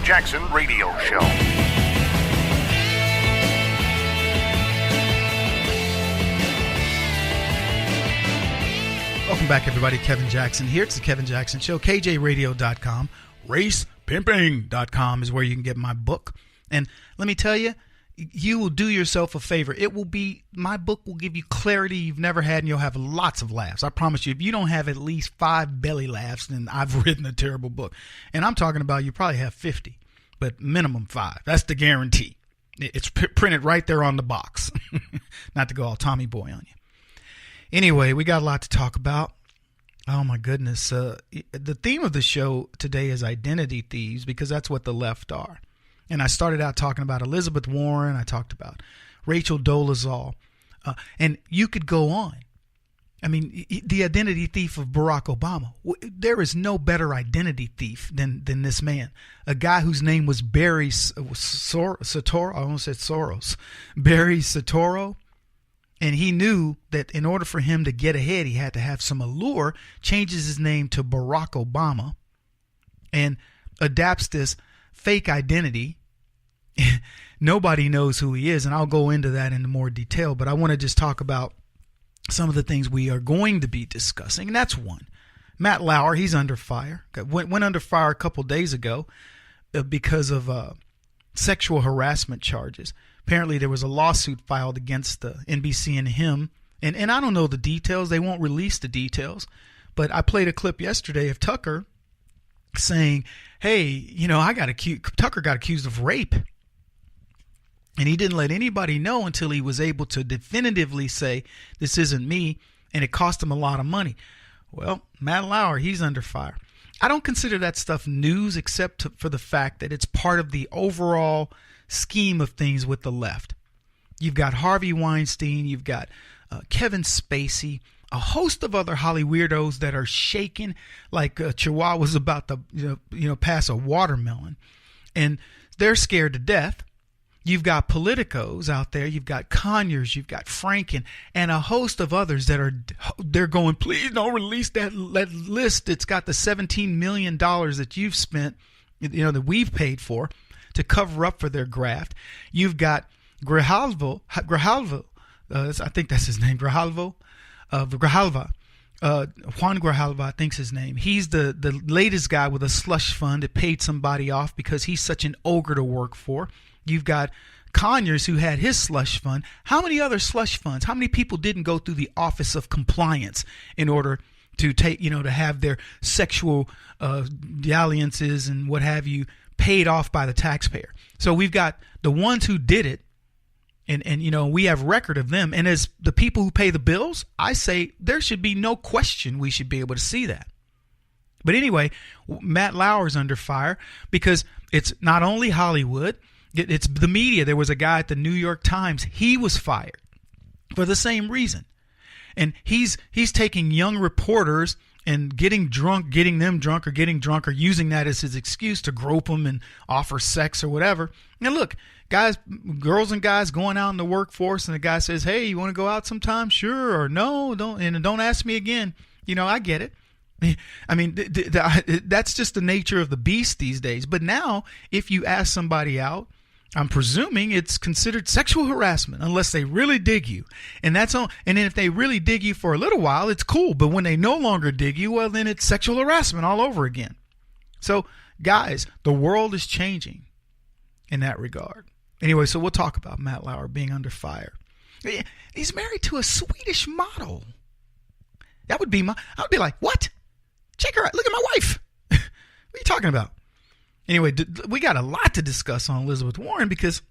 Jackson Radio Show. Welcome back, everybody. Kevin Jackson here. It's the Kevin Jackson Show. KJRadio.com. RacePimping.com is where you can get my book. And let me tell you, you will do yourself a favor. My book will give you clarity you've never had, and you'll have lots of laughs. I promise you, if you don't have at least 5 belly laughs, then I've written a terrible book. And I'm talking about you probably have 50, but minimum 5. That's the guarantee. It's printed right there on the box. Not to go all Tommy Boy on you. Anyway, we got a lot to talk about. Oh, my goodness. The theme of the show today is identity thieves, because that's what the left are. And I started out talking about Elizabeth Warren. I talked about Rachel Dolezal. And you could go on. I mean, the identity thief of Barack Obama. There is no better identity thief than this man. A guy whose name was Barry Soetoro. I almost said Soros. Barry Soetoro. And he knew that in order for him to get ahead, he had to have some allure, changes his name to Barack Obama, and adapts this fake identity. Nobody knows who he is, and I'll go into that in more detail, but I want to just talk about some of the things we are going to be discussing, and that's one. Matt Lauer, he's under fire. Went under fire a couple days ago because of sexual harassment charges. Apparently there was a lawsuit filed against the NBC and him. And I don't know the details. They won't release the details. But I played a clip yesterday of Tucker saying, hey, Tucker got accused of rape. And he didn't let anybody know until he was able to definitively say, this isn't me. And it cost him a lot of money. Well, Matt Lauer, he's under fire. I don't consider that stuff news except for the fact that it's part of the overall scheme of things with the left. You've got Harvey Weinstein, you've got Kevin Spacey, a host of other Holly weirdos that are shaking like Chihuahua's about to pass a watermelon, and they're scared to death. You've got politicos out there, you've got Conyers, you've got Franken, and a host of others they're going, please don't release that list. It's got the $17 million that you've spent, that we've paid for to cover up for their graft. You've got Grijalva, I think that's his name, Grijalva, Juan Grijalva, I think's his name. He's the latest guy with a slush fund that paid somebody off because he's such an ogre to work for. You've got Conyers, who had his slush fund. How many other slush funds? How many people didn't go through the Office of Compliance in order to take, to have their sexual dalliances and what have you paid off by the taxpayer? So we've got the ones who did it, and we have record of them. And as the people who pay the bills, I say there should be no question we should be able to see that. But anyway, Matt Lauer's under fire because it's not only Hollywood, it's the media. There was a guy at the New York Times. He was fired for the same reason. And he's taking young reporters and getting them drunk, or using that as his excuse to grope them and offer sex or whatever. Now look, girls and guys going out in the workforce, and the guy says, hey, you want to go out sometime? Sure. Or no, don't ask me again. I get it. I mean, that's just the nature of the beast these days. But now, if you ask somebody out, I'm presuming it's considered sexual harassment unless they really dig you. And that's all. And then if they really dig you for a little while, it's cool. But when they no longer dig you, well, then it's sexual harassment all over again. So, guys, the world is changing in that regard. Anyway, so we'll talk about Matt Lauer being under fire. He's married to a Swedish model. I would be like, what? Check her out. Look at my wife. What are you talking about? Anyway, we got a lot to discuss on Elizabeth Warren because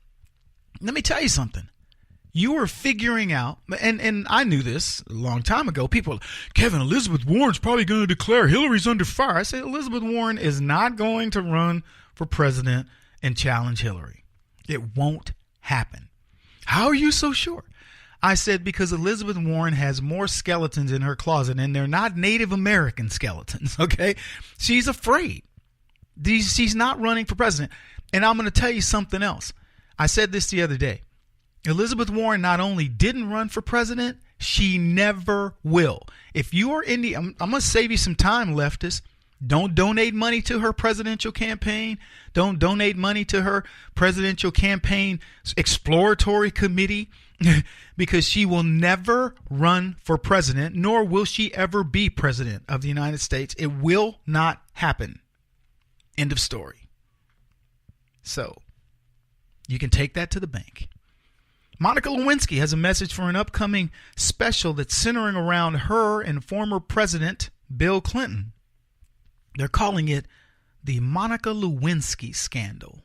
let me tell you something. You were figuring out, and I knew this a long time ago. People, Kevin, Elizabeth Warren's probably going to declare Hillary's under fire. I said Elizabeth Warren is not going to run for president and challenge Hillary. It won't happen. How are you so sure? I said because Elizabeth Warren has more skeletons in her closet, and they're not Native American skeletons, okay? She's afraid. She's not running for president. And I'm going to tell you something else. I said this the other day. Elizabeth Warren not only didn't run for president, she never will. If you are I'm going to save you some time, leftists. Don't donate money to her presidential campaign. Don't donate money to her presidential campaign exploratory committee because she will never run for president, nor will she ever be president of the United States. It will not happen. End of story. So you can take that to the bank. Monica Lewinsky has a message for an upcoming special that's centering around her and former President Bill Clinton. They're calling it the Monica Lewinsky scandal.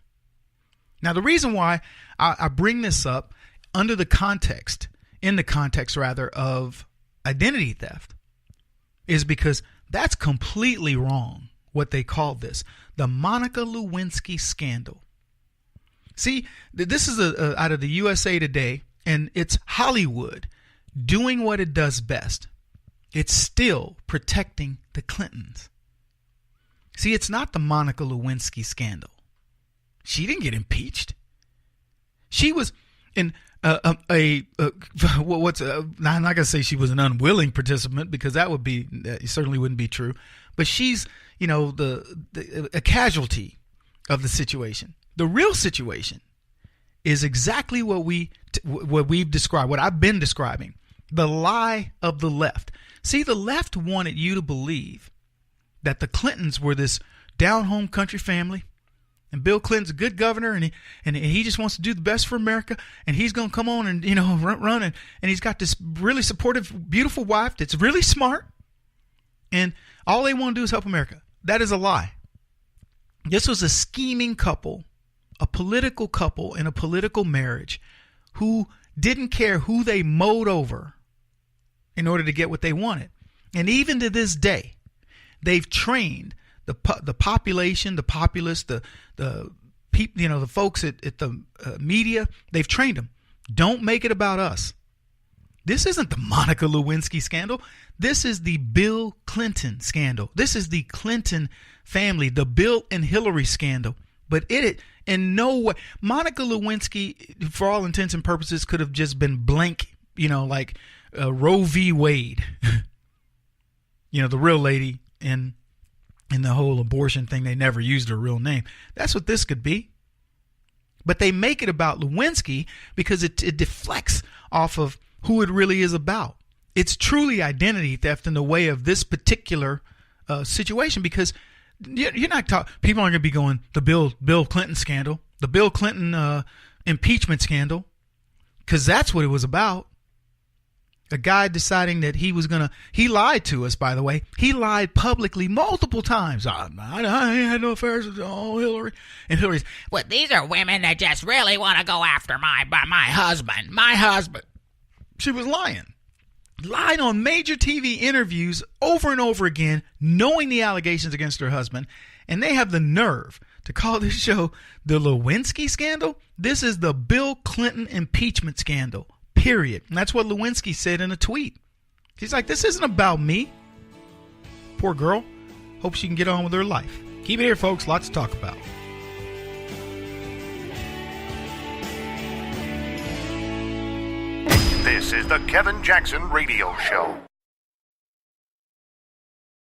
Now, the reason why I bring this up in the context of identity theft is because that's completely wrong what they call this, the Monica Lewinsky scandal. See, this is out of the USA Today, and it's Hollywood doing what it does best. It's still protecting the Clintons. See, it's not the Monica Lewinsky scandal. She didn't get impeached. She was in I'm not gonna say she was an unwilling participant because that certainly wouldn't be true. But she's, a casualty of the situation. The real situation is exactly what we've described, what I've been describing, the lie of the left. See, the left wanted you to believe that the Clintons were this down-home country family, and Bill Clinton's a good governor, and he just wants to do the best for America, and he's going to come on and run, and he's got this really supportive, beautiful wife that's really smart, and all they want to do is help America. That is a lie. This was a scheming couple, a political couple in a political marriage who didn't care who they mowed over in order to get what they wanted. And even to this day, they've trained the population, the populace, the people, the folks at the media. They've trained them. Don't make it about us. This isn't the Monica Lewinsky scandal. This is the Bill Clinton scandal. This is the Clinton family, the Bill and Hillary scandal. But it in no way, Monica Lewinsky, for all intents and purposes, could have just been blank, like Roe v. Wade. The real lady in the whole abortion thing. They never used her real name. That's what this could be. But they make it about Lewinsky because it deflects off of who it really is about. It's truly identity theft in the way of this particular situation, because you're not talking. People aren't going to be going the Bill Clinton scandal, the Bill Clinton impeachment scandal, because that's what it was about. A guy deciding that he lied to us, by the way. He lied publicly multiple times. I had no affairs with Hillary. And Hillary's, well, these are women that just really want to go after my husband. My husband. She was lying. Lied on major TV interviews over and over again, knowing the allegations against her husband. And they have the nerve to call this show the Lewinsky scandal. This is the Bill Clinton impeachment scandal. Period. And that's what Lewinsky said in a tweet. He's like, this isn't about me. Poor girl. Hope she can get on with her life. Keep it here, folks. Lots to talk about. This is the Kevin Jackson Radio Show.